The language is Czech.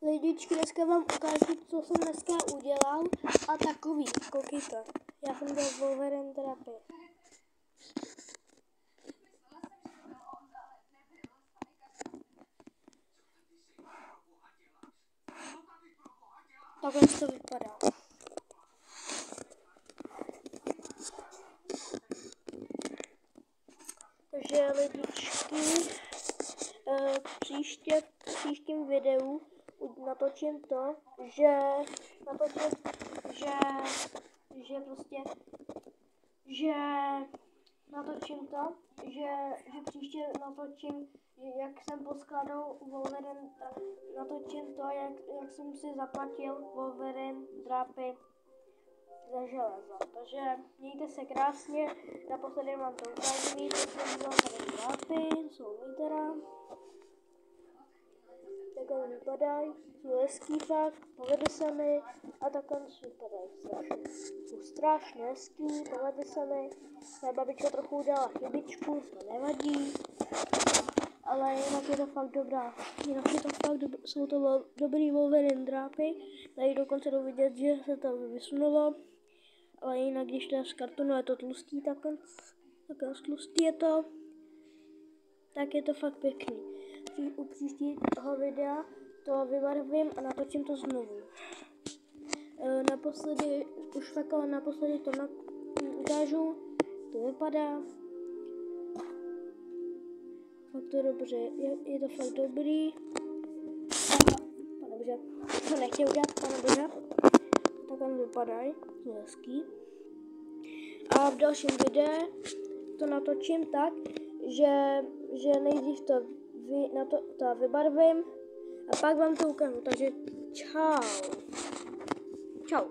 Lidičky, dneska vám ukážu, co jsem dneska udělal a takový, koukejte. Já jsem byl Wolverine Drapy. Takhle to vypadá. Takže lidičky, v příštím videu natočím to, že příště natočím, jak jsem poskládal Wolverine, natočím to, jak jsem si zaplatil Wolverine Drapy za železo. Takže mějte se krásně, naposledy vám to ukážu, mějte se Wolverine Drapy, jsou teda. Takhle vypadají, jsou hezký fakt, povedli se mi a takhle vypadají strašně hezký, povedli se mi. Moje babička trochu udělala chybičku, to nevadí, ale jinak je to fakt dobrá. Jsou to dobrý Wolverine Drapy, tady dokonce jdu vidět, že se to vysunulo, ale jinak když to je z kartonu, je to tlustý, takhle tlustý je to, tak je to fakt pěkný. U příštího videa to vybarvím a natočím to znovu. Naposledy to ukážu, to vypadá. Fakt to dobře, je to fakt dobrý. Pane bože, to nechtěl udělat, pane bože. Takhle vypadají, to je hezký. A v dalším videu to natočím tak, že nejdřív to vybarvím a pak vám to ukážu. Takže čau. Čau.